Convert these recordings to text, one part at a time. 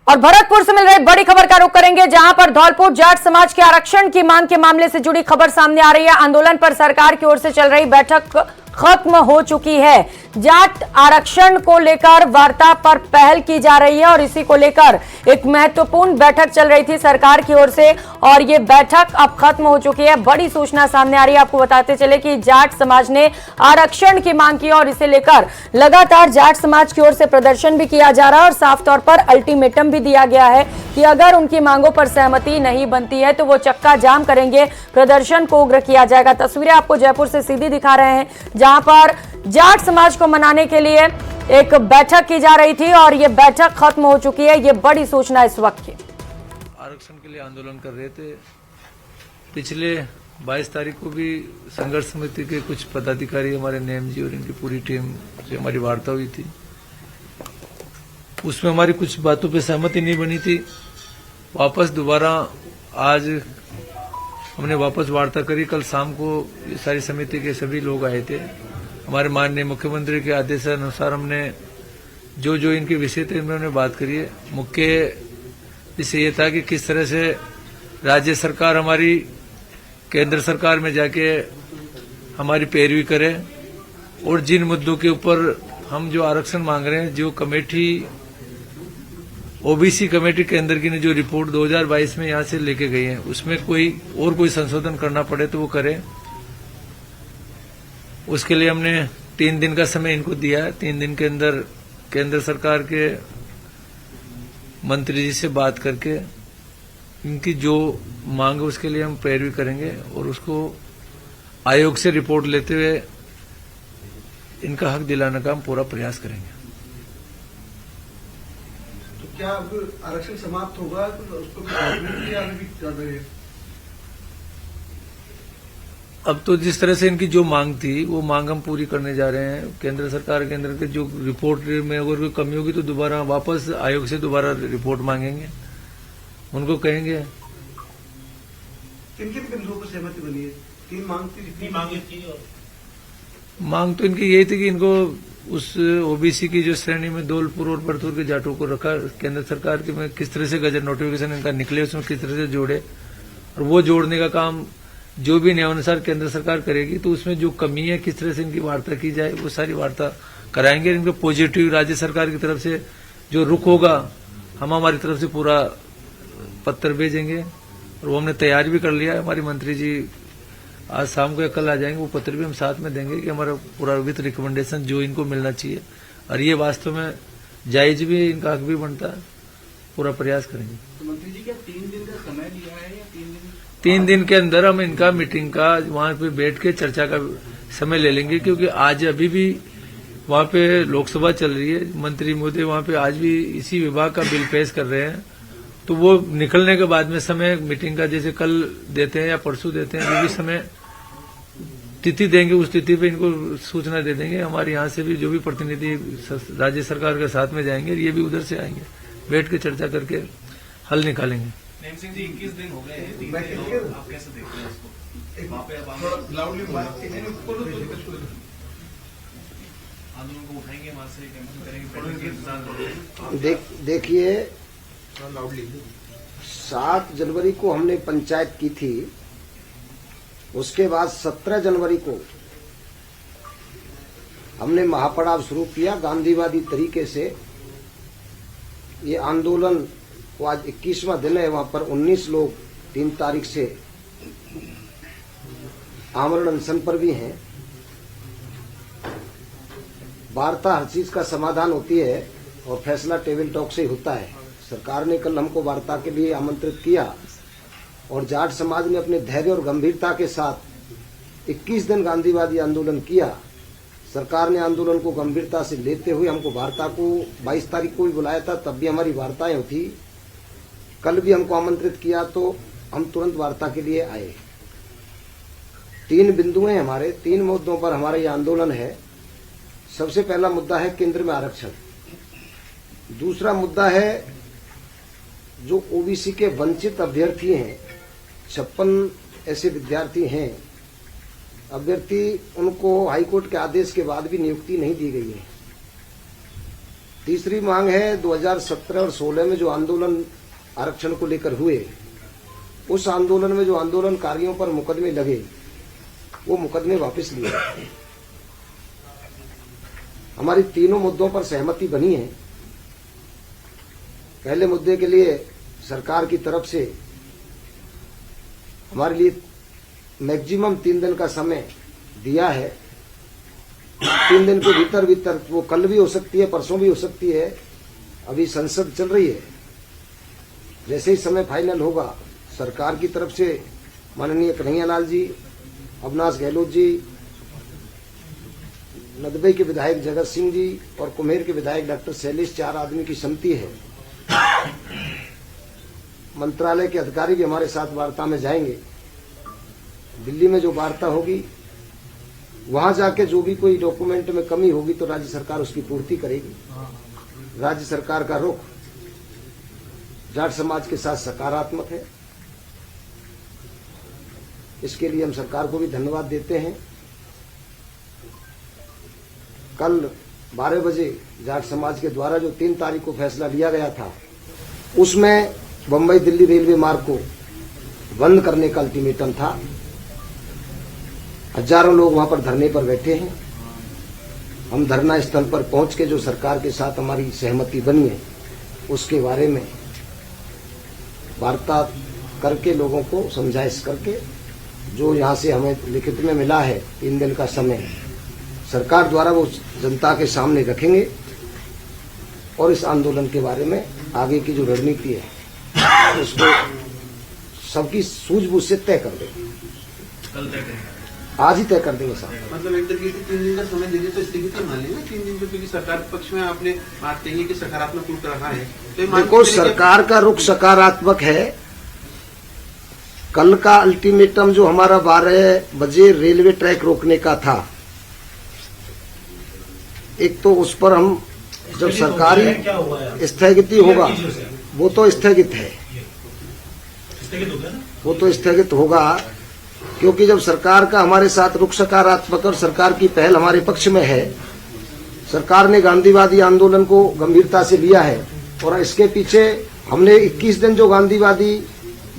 और भरतपुर से मिल रही बड़ी खबर का रुख करेंगे, जहां पर धौलपुर जाट समाज के आरक्षण की मांग के मामले से जुड़ी खबर सामने आ रही है। आंदोलन पर सरकार की ओर से चल रही बैठक खत्म हो चुकी है। जाट आरक्षण को लेकर वार्ता पर पहल की जा रही है और इसी को लेकर एक महत्वपूर्ण बैठक चल रही थी सरकार की ओर से, और ये बैठक अब खत्म हो चुकी है। बड़ी सूचना सामने आ रही है। आपको बताते चले कि जाट समाज ने आरक्षण की मांग की और इसे लेकर लगातार जाट समाज की ओर से प्रदर्शन भी किया जा रहा है और साफ तौर पर अल्टीमेटम भी दिया गया है कि अगर उनकी मांगों पर सहमति नहीं बनती है तो वो चक्का जाम करेंगे, प्रदर्शन को उग्र किया जाएगा। तस्वीरें आपको जयपुर से सीधी दिखा रहे हैं, जहां पर जाट समाज को मनाने के लिए एक बैठक की जा रही थी और ये बैठक खत्म हो चुकी है। ये बड़ी सूचना इस वक्त की। आरक्षण के लिए आंदोलन कर रहे थे। पिछले 22 तारीख को भी संघर्ष समिति के कुछ पदाधिकारी, हमारे नेम जी और इनकी पूरी टीम से हमारी वार्ता हुई थी। उसमें हमारी कुछ बातों पे सहमति नहीं बनी थी। वापस दोबारा आज हमने वापस वार्ता करी। कल शाम को ये सारी समिति के सभी लोग आए थे। हमारे माननीय मुख्यमंत्री के आदेशानुसार हमने जो जो इनके विषय थे इनमें बात करी है। मुख्य विषय ये था कि किस तरह से राज्य सरकार हमारी केंद्र सरकार में जाके हमारी पैरवी करे और जिन मुद्दों के ऊपर हम जो आरक्षण मांग रहे हैं, जो कमेटी ओबीसी कमेटी केंद्र की ने जो रिपोर्ट 2022 में यहाँ से लेके गई है, उसमें कोई संशोधन करना पड़े तो वो करें। उसके लिए हमने 3 दिन का समय इनको दिया है। 3 दिन के अंदर केंद्र सरकार के मंत्री जी से बात करके इनकी जो मांग है उसके लिए हम पैरवी करेंगे और उसको आयोग से रिपोर्ट लेते हुए इनका हक दिलाने का हम पूरा प्रयास करेंगे। तो क्या अब आरक्षण समाप्त होगा तो उसको भी कर रहे हैं? अब तो जिस तरह से इनकी जो मांग थी वो मांग हम पूरी करने जा रहे हैं। केंद्र सरकार के अंदर के जो रिपोर्ट में अगर कोई कमी होगी तो दोबारा वापस आयोग से दोबारा रिपोर्ट मांगेंगे, उनको कहेंगे। किन किन बिंदुओं पर सहमति बनी है? 3 मांग थी। मांग तो इनकी यही थी कि इनको उस ओबीसी की जो श्रेणी में धौलपुर और भरतपुर के जाटों को रखा, केंद्र सरकार के में किस तरह से गजट नोटिफिकेशन इनका निकले उसमें किस तरह से जोड़े, और वो जोड़ने का काम जो भी नियमानुसार केंद्र सरकार करेगी तो उसमें जो कमी है किस तरह से इनकी वार्ता की जाए वो सारी वार्ता कराएंगे। इनको पॉजिटिव राज्य सरकार की तरफ से जो रुख होगा हम हमारी तरफ से पूरा पत्र भेजेंगे और वो हमने तैयार भी कर लिया है। हमारी मंत्री जी आज शाम को या कल आ जाएंगे, वो पत्र भी हम साथ में देंगे कि हमारा पूरा विथ रिकमेंडेशन जो इनको मिलना चाहिए और ये वास्तव में जायज भी है, इनका हक भी बनता है, पूरा प्रयास करेंगे। तो मंत्री जी क्या 3 दिन का समय लिया है या 3 दिन के अंदर हम इनका मीटिंग का वहां पे बैठ के चर्चा का समय ले लेंगे, क्योंकि आज अभी भी वहां पे लोकसभा चल रही है। मंत्री महोदय वहां पे आज भी इसी विभाग का बिल पेश कर रहे हैं, तो वो निकलने के बाद में समय मीटिंग का जैसे कल देते हैं या परसों देते हैं, जो भी समय तिथि देंगे उस तिथि पे इनको सूचना दे देंगे। हमारे यहाँ से भी जो भी प्रतिनिधि राज्य सरकार के साथ में जाएंगे, ये भी उधर से आएंगे, बैठ के चर्चा करके हल निकालेंगे। नेम सिंह जी 21 दिन हो गए हैं, आप कैसे देखते हैं इसको? आंदोलन को उठाएंगे, वहां से करेंगे। देखिए 7 जनवरी को हमने पंचायत की थी, उसके बाद 17 जनवरी को हमने महापड़ाव शुरू किया गांधीवादी तरीके से। ये आंदोलन वो आज 21वां दिन है। वहां पर 19 लोग 3 तारीख से आमरण अनशन पर भी हैं। वार्ता हर चीज का समाधान होती है और फैसला टेबल टॉक से ही होता है। सरकार ने कल हमको वार्ता के लिए आमंत्रित किया और जाट समाज ने अपने धैर्य और गंभीरता के साथ 21 दिन गांधीवादी आंदोलन किया। सरकार ने आंदोलन को गंभीरता से लेते हुए हमको वार्ता को 22 तारीख को भी बुलाया था, तब भी हमारी वार्ताएं होती। कल भी हमको आमंत्रित किया तो हम तुरंत वार्ता के लिए आए। 3 बिंदु हैं हमारे, 3 मुद्दों पर हमारा ये आंदोलन है। सबसे पहला मुद्दा है केंद्र में आरक्षण। दूसरा मुद्दा है जो ओबीसी के वंचित अभ्यर्थी हैं, 56 ऐसे विद्यार्थी हैं अभ्यर्थी, उनको हाईकोर्ट के आदेश के बाद भी नियुक्ति नहीं दी गई है। तीसरी मांग है 2017 और 16 में जो आंदोलन आरक्षण को लेकर हुए, उस आंदोलन में जो आंदोलनकारियों पर मुकदमे लगे, वो मुकदमे वापस लिए। हमारी तीनों मुद्दों पर सहमति बनी है। पहले मुद्दे के लिए सरकार की तरफ से हमारे लिए मैक्सिमम 3 दिन का समय दिया है। 3 दिन के भीतर वो कल भी हो सकती है, परसों भी हो सकती है। अभी संसद चल रही है। जैसे ही समय फाइनल होगा, सरकार की तरफ से माननीय कन्हैयालाल जी, अविनाश गहलोत जी, नदबई के विधायक जगत सिंह जी और कुम्हेर के विधायक डॉक्टर शैलेश, 4 आदमी की समिति है। मंत्रालय के अधिकारी भी हमारे साथ वार्ता में जाएंगे। दिल्ली में जो वार्ता होगी, वहां जाके जो भी कोई डॉक्यूमेंट में कमी होगी तो राज्य सरकार उसकी पूर्ति करेगी। राज्य सरकार का रुख जाट समाज के साथ सकारात्मक है। इसके लिए हम सरकार को भी धन्यवाद देते हैं। कल 12 बजे जाट समाज के द्वारा जो 3 तारीख को फैसला लिया गया था, उसमें बम्बई दिल्ली रेलवे मार्ग को बंद करने का अल्टीमेटम था। हजारों लोग वहां पर धरने पर बैठे हैं। हम धरना स्थल पर पहुंच के जो सरकार के साथ हमारी सहमति बनी है, उसके बारे में वार्ता करके लोगों को समझाइश करके, जो यहाँ से हमें लिखित में मिला है 3 दिन का समय, सरकार द्वारा वो जनता के सामने रखेंगे और इस आंदोलन के बारे में आगे की जो रणनीति है उसको सबकी सूझबूझ से तय कर देंगे। कल तय करेंगे, आज ही तय कर देंगे साहब। मतलब एक तरीके से 3 दिन का समय देने तो स्थिति मान लेना 3 दिन, क्योंकि सरकार के पक्ष में आपने बात कही है कि सकारात्मक रुख रहा है। तो देखो, सरकार का रुख सकारात्मक है। कल का अल्टीमेटम जो हमारा 12 बजे रेलवे ट्रैक रोकने का था, एक तो उस पर हम जब सरकारी स्थगिति होगा, वो तो स्थगित है, वो तो स्थगित होगा, क्योंकि जब सरकार का हमारे साथ रुख सकारात्मक और सरकार की पहल हमारे पक्ष में है, सरकार ने गांधीवादी आंदोलन को गंभीरता से लिया है और इसके पीछे हमने 21 दिन जो गांधीवादी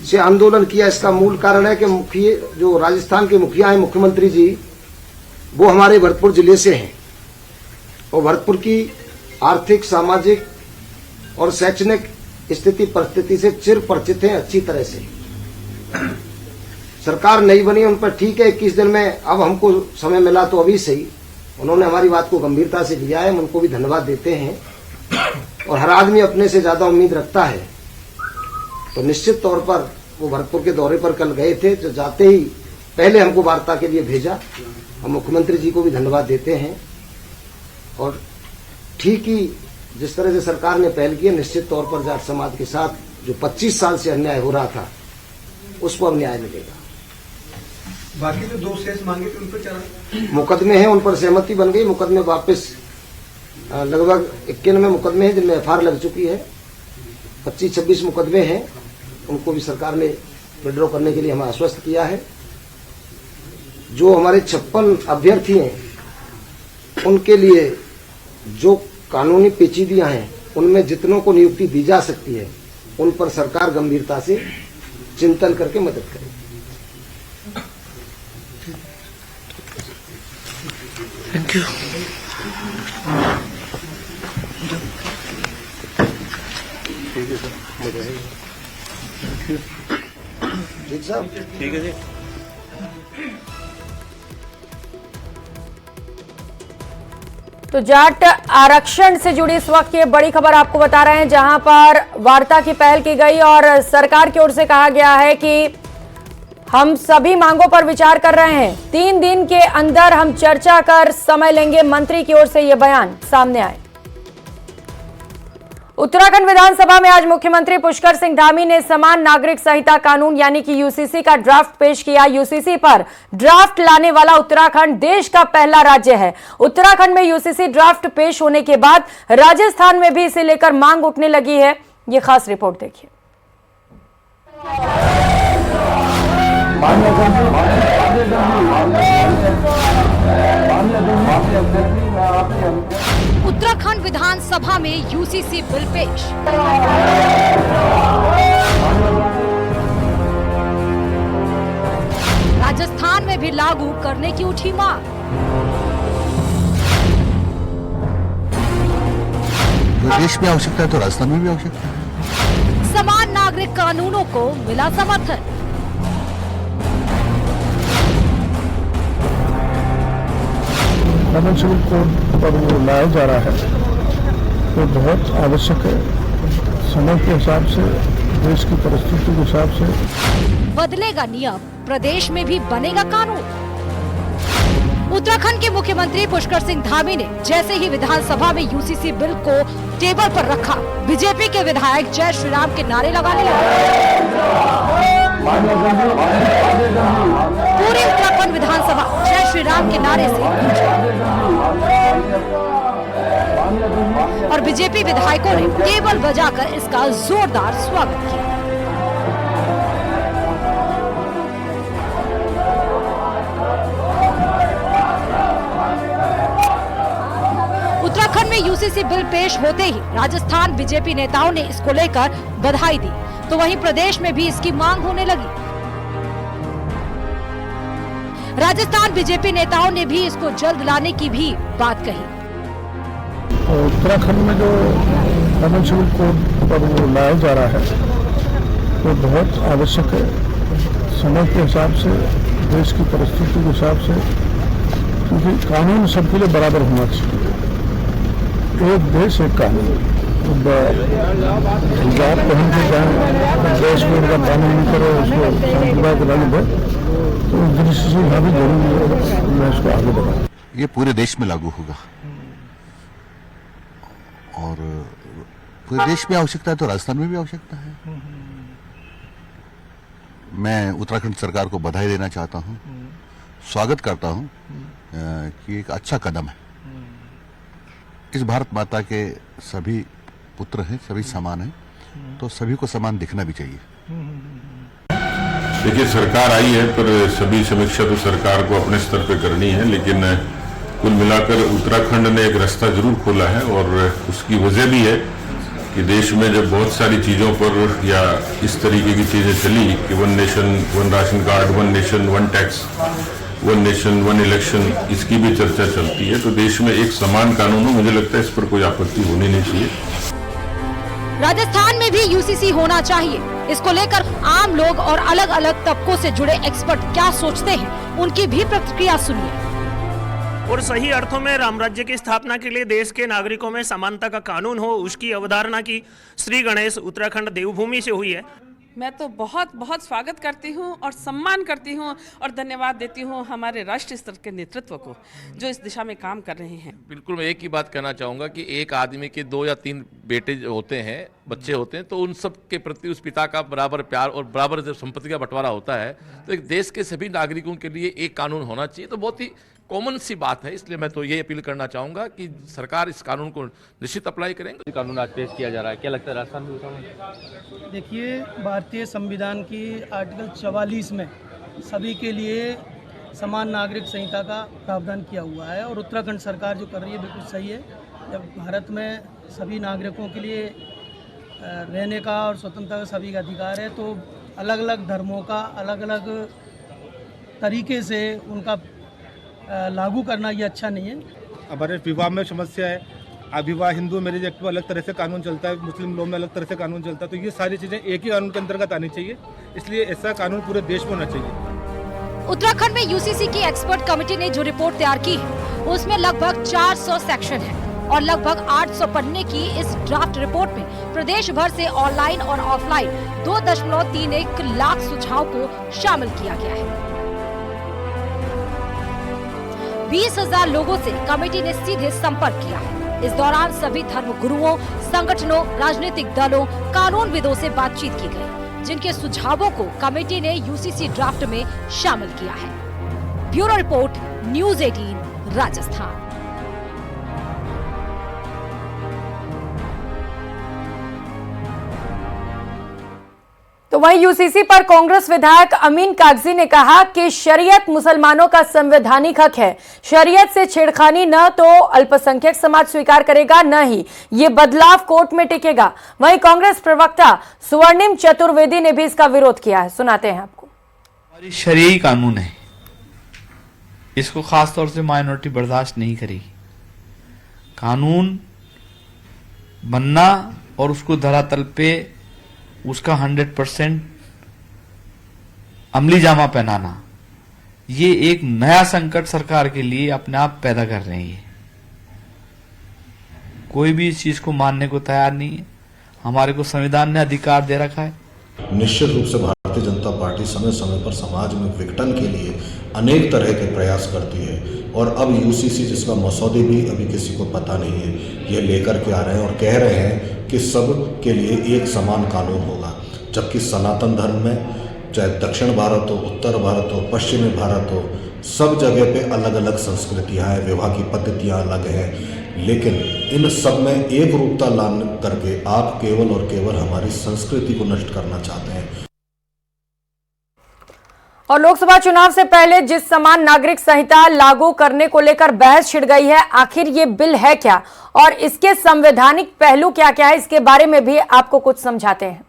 से आंदोलन किया, इसका मूल कारण है कि मुखिया जो राजस्थान के मुखिया हैं, मुख्यमंत्री जी, वो हमारे भरतपुर जिले से हैं और भरतपुर की आर्थिक, सामाजिक और शैक्षणिक स्थिति परिस्थिति से चिर परिचित हैं अच्छी तरह से। सरकार नहीं बनी उन पर, ठीक है, 21 दिन में अब हमको समय मिला तो अभी सही। उन्होंने हमारी बात को गंभीरता से लिया है, हम उनको भी धन्यवाद देते हैं। और हर आदमी अपने से ज्यादा उम्मीद रखता है, तो निश्चित तौर पर वो भरतपुर के दौरे पर कल गए थे, तो जाते ही पहले हमको वार्ता के लिए भेजा। हम मुख्यमंत्री जी को भी धन्यवाद देते हैं और ठीक ही जिस तरह से सरकार ने पहल की है, निश्चित तौर पर जाट समाज के साथ जो 25 साल से अन्याय हो रहा था, उसको अब न्याय मिलेगा। बाकी जो 2 शेष मांगे थे उन पर क्या मुकदमे हैं, उन पर सहमति बन गई। मुकदमे वापस लगभग 91 मुकदमे हैं जिनमें एफआईआर लग चुकी है। 25-26 मुकदमे हैं, उनको भी सरकार ने विड्रॉ करने के लिए हमें आश्वस्त किया है। जो हमारे 56 अभ्यर्थी हैं, उनके लिए जो कानूनी पेचीदियां हैं, उनमें जितनों को नियुक्ति दी जा सकती है, उन पर सरकार गंभीरता से चिंतन करके मदद करेगी। Thank you. ठीक है सर, ठीक साहब, ठीक है जी। तो जाट आरक्षण से जुड़ी इस वक्त ये बड़ी खबर आपको बता रहे हैं, जहां पर वार्ता की पहल की गई और सरकार की ओर से कहा गया है कि हम सभी मांगों पर विचार कर रहे हैं। 3 दिन के अंदर हम चर्चा कर समय लेंगे। मंत्री की ओर से यह बयान सामने आए। उत्तराखंड विधानसभा में आज मुख्यमंत्री पुष्कर सिंह धामी ने समान नागरिक संहिता कानून यानी कि यूसीसी का ड्राफ्ट पेश किया। यूसीसी पर ड्राफ्ट लाने वाला उत्तराखंड देश का पहला राज्य है। उत्तराखंड में यूसीसी ड्राफ्ट पेश होने के बाद राजस्थान में भी इसे लेकर मांग उठने लगी है। ये खास रिपोर्ट देखिए। माननीय उत्तराखंड विधानसभा में यूसीसी बिल पेश। राजस्थान में भी लागू करने की उठी मांग। देश में आवश्यकता है तो राजस्थान में भी आवश्यकता है। समान नागरिक कानूनों को मिला समर्थन। कॉमन सिविल कोड पर वो लाया जा रहा है तो बहुत आवश्यक है। समय के हिसाब से, देश की परिस्थिति के हिसाब से बदलेगा नियम, प्रदेश में भी बनेगा कानून। उत्तराखंड के मुख्यमंत्री पुष्कर सिंह धामी ने जैसे ही विधानसभा में यूसीसी बिल को टेबल पर रखा, बीजेपी के विधायक जय श्री राम के नारे लगाने लगे। पूरी उत्तराखंड विधानसभा जय श्री राम के नारे से गूंजी और बीजेपी विधायकों ने टेबल बजाकर इसका जोरदार स्वागत किया। उत्तराखंड में यूसीसी बिल पेश होते ही राजस्थान बीजेपी नेताओं ने इसको लेकर बधाई दी, तो वहीं प्रदेश में भी इसकी मांग होने लगी। राजस्थान बीजेपी नेताओं ने भी इसको जल्द लाने की भी बात कही। उत्तराखंड में जो कॉमन सिविल कोड पर वो लाया जा रहा है तो बहुत आवश्यक है। समय के हिसाब से, देश की परिस्थिति के हिसाब से, क्योंकि कानून सबके लिए बराबर होना चाहिए। एक देश एक कानून। हिजाब पहन के जाए, देश में उनका कानून नहीं करे, उसको संप्रदाय कराने दे, तो उस दृष्टि से यहाँ भी जरूरी है। मैं इसको आगे बढ़ाऊँ। ये पूरे देश में लागू होगा और पूरे देश में आवश्यकता है तो राजस्थान में भी आवश्यकता है। मैं उत्तराखंड सरकार को बधाई देना चाहता हूँ, स्वागत करता हूँ कि एक अच्छा कदम है। इस भारत माता के सभी पुत्र हैं, सभी समान हैं, तो सभी को समान दिखना भी चाहिए। देखिए, सरकार आई है पर सभी समीक्षा तो सरकार को अपने स्तर पे करनी है, लेकिन कुल मिलाकर उत्तराखंड ने एक रास्ता जरूर खोला है और उसकी वजह भी है कि देश में जब बहुत सारी चीजों पर या इस तरीके की चीजें चली कि one nation one ration card, one nation one tax, one nation one election, इसकी भी चर्चा चलती है, तो देश में एक समान कानून हो, मुझे लगता है इस पर कोई आपत्ति होनी नहीं चाहिए। राजस्थान में भी यूसीसी होना चाहिए। इसको लेकर आम लोग और अलग अलग तबकों से जुड़े एक्सपर्ट क्या सोचते हैं, उनकी भी प्रतिक्रिया सुनिए। और सही अर्थों में राम राज्य की स्थापना के लिए देश के नागरिकों में समानता का कानून हो, उसकी अवधारणा की श्री गणेश उत्तराखंड देवभूमि से हुई है। मैं तो बहुत बहुत स्वागत करती हूँ और सम्मान करती हूँ और धन्यवाद देती हूँ हमारे राष्ट्रीय स्तर के नेतृत्व को जो इस दिशा में काम कर रहे हैं। बिल्कुल, मैं एक ही बात कहना चाहूँगा कि एक आदमी के 2 या 3 बेटे होते हैं, बच्चे होते हैं, तो उन सब के प्रति उस पिता का बराबर प्यार और बराबर जब संपत्ति का बंटवारा होता है तो एक देश के सभी नागरिकों के लिए एक कानून होना चाहिए। तो बहुत ही कॉमन सी बात है, इसलिए मैं तो ये अपील करना चाहूँगा कि सरकार इस कानून को निश्चित अप्लाई करेंगे। कानून आज पेश किया जा रहा है, क्या लगता है राजस्थान में? देखिए, भारतीय संविधान की आर्टिकल 44 में सभी के लिए समान नागरिक संहिता का प्रावधान किया हुआ है और उत्तराखंड सरकार जो कर रही है बिल्कुल सही है। जब भारत में सभी नागरिकों के लिए रहने का और स्वतंत्रता का सभी का अधिकार है, तो अलग अलग धर्मों का अलग अलग तरीके से उनका लागू करना ये अच्छा नहीं है। हमारे विवाह में समस्या है, अविवाह हिंदू मैरिज एक्ट में अलग तरह से कानून चलता है, मुस्लिम लॉ में अलग तरह से कानून चलता है, तो ये सारी चीजें एक ही कानून के अंतर्गत आनी चाहिए, इसलिए ऐसा कानून पूरे देश में होना चाहिए। उत्तराखंड में यूसीसी की एक्सपर्ट कमेटी ने जो रिपोर्ट तैयार की है उसमें लगभग 400 सेक्शन है और लगभग 800 पन्ने की इस ड्राफ्ट रिपोर्ट में प्रदेश भर से ऑनलाइन और ऑफलाइन 2.31 लाख सुझाव को शामिल किया गया है। 20,000 लोगों से कमेटी ने सीधे संपर्क किया है। इस दौरान सभी धर्म गुरुओं, संगठनों, राजनीतिक दलों, कानूनविदों से बातचीत की गई, जिनके सुझावों को कमेटी ने यूसीसी ड्राफ्ट में शामिल किया है। Bureau report, news 18 Rajasthan. तो वहीं यूसीसी पर कांग्रेस विधायक अमीन कागजी ने कहा कि शरीयत मुसलमानों का संवैधानिक हक है। शरीयत से छेड़खानी न तो अल्पसंख्यक समाज स्वीकार करेगा, न ही ये बदलाव कोर्ट में टिकेगा। वहीं कांग्रेस प्रवक्ता स्वर्णिम चतुर्वेदी ने भी इसका विरोध किया है। सुनाते हैं आपको। हमारी शरीयी कानून है, इसको खासतौर से माइनॉरिटी बर्दाश्त नहीं करेगी। कानून बनना और उसको धरातल पे उसका 100% अमली जामा पहनाना, ये एक नया संकट सरकार के लिए अपने आप पैदा कर रही है। कोई भी इस चीज को मानने को तैयार नहीं है। हमारे को संविधान ने अधिकार दे रखा है। निश्चित रूप से भारतीय जनता पार्टी समय समय पर समाज में विघटन के लिए अनेक तरह के प्रयास करती है और अब यूसीसी, जिसका मसौदे भी अभी किसी को पता नहीं है, ये लेकर के आ रहे हैं और कह रहे हैं कि सब के लिए एक समान कानून होगा, जबकि सनातन धर्म में चाहे दक्षिण भारत हो, उत्तर भारत हो, पश्चिमी भारत हो, सब जगह पे अलग अलग संस्कृतियाँ हैं, विवाह की पद्धतियाँ अलग हैं, लेकिन इन सब में एक रूपता लाने करके आप केवल और केवल हमारी संस्कृति को नष्ट करना चाहते हैं। और लोकसभा चुनाव से पहले जिस समान नागरिक संहिता लागू करने को लेकर बहस छिड़ गई है, आखिर ये बिल है क्या और इसके संवैधानिक पहलू क्या क्या है, इसके बारे में भी आपको कुछ समझाते हैं।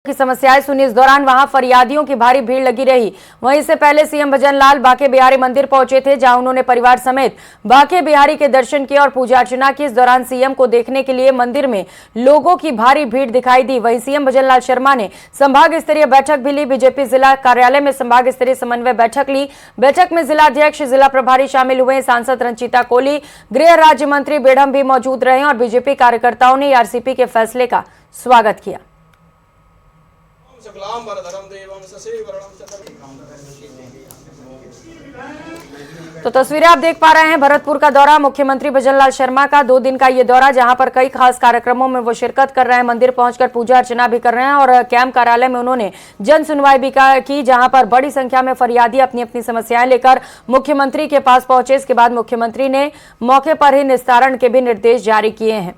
की समस्याएं सुनी। इस दौरान वहां फरियादियों की भारी भीड़ लगी रही। वहीं से पहले सीएम भजनलाल बांके बिहारी मंदिर पहुंचे थे, जहां उन्होंने परिवार समेत बांके बिहारी के दर्शन किए और पूजा अर्चना की। इस दौरान सीएम को देखने के लिए मंदिर में लोगों की भारी भीड़ दिखाई दी। वहीं सीएम भजनलाल शर्मा ने संभाग स्तरीय बैठक भी ली। बीजेपी जिला कार्यालय में संभाग स्तरीय समन्वय बैठक ली। बैठक में जिला अध्यक्ष, जिला प्रभारी शामिल हुए। सांसद रंजीता कोली, गृह राज्य मंत्री बेढ़म भी मौजूद रहे और बीजेपी कार्यकर्ताओं ने आरसीपी के फैसले का स्वागत किया। तो तस्वीरें आप देख पा रहे हैं भरतपुर का दौरा, मुख्यमंत्री भजनलाल शर्मा का 2 दिन का ये दौरा, जहां पर कई खास कार्यक्रमों में वो शिरकत कर रहे हैं। मंदिर पहुंचकर पूजा अर्चना भी कर रहे हैं और कैंप कार्यालय में उन्होंने जन सुनवाई भी की, जहां पर बड़ी संख्या में फरियादी अपनी अपनी समस्याएं लेकर मुख्यमंत्री के पास पहुंचे। इसके बाद मुख्यमंत्री ने मौके पर ही निस्तारण के भी निर्देश जारी किए हैं।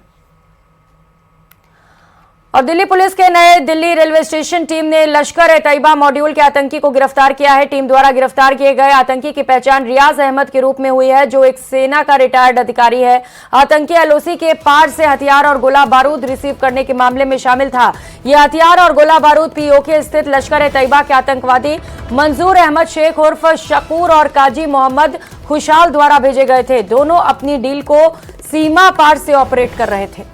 और दिल्ली पुलिस के नए दिल्ली रेलवे स्टेशन टीम ने लश्कर-ए-तैयबा मॉड्यूल के आतंकी को गिरफ्तार किया है। टीम द्वारा गिरफ्तार किए गए आतंकी की पहचान रियाज अहमद के रूप में हुई है, जो एक सेना का रिटायर्ड अधिकारी है। आतंकी एलओसी के पार से हथियार और गोला बारूद रिसीव करने के मामले में शामिल था। यह हथियार और गोला बारूद पीओके स्थित लश्कर-ए-तैयबा के आतंकवादी मंजूर अहमद शेख उर्फ शकूर और काजी मोहम्मद खुशाल द्वारा भेजे गए थे। दोनों अपनी डील को सीमा पार से ऑपरेट कर रहे थे।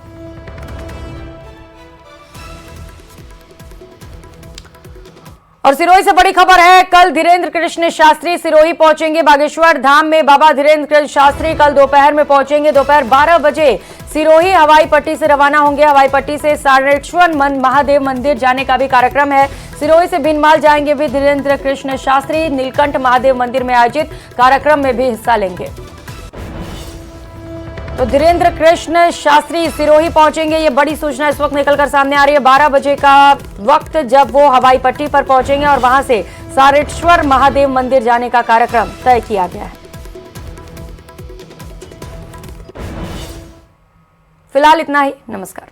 और सिरोही से बड़ी खबर है, कल धीरेन्द्र कृष्ण शास्त्री सिरोही पहुंचेंगे। बागेश्वर धाम में बाबा धीरेन्द्र कृष्ण शास्त्री कल दोपहर में पहुंचेंगे। दोपहर 12 बजे सिरोही हवाई पट्टी से रवाना होंगे। हवाई पट्टी से सारणेश्वर महादेव मंदिर जाने का भी कार्यक्रम है। सिरोही से भिनमाल जाएंगे भी धीरेन्द्र कृष्ण शास्त्री। नीलकंठ महादेव मंदिर में आयोजित कार्यक्रम में भी हिस्सा लेंगे। तो धीरेन्द्र कृष्ण शास्त्री सिरोही पहुंचेंगे, ये बड़ी सूचना इस वक्त निकलकर सामने आ रही है। 12 बजे का वक्त जब वो हवाई पट्टी पर पहुंचेंगे और वहां से सारेश्वर महादेव मंदिर जाने का कार्यक्रम तय किया गया है। फिलहाल इतना ही, नमस्कार।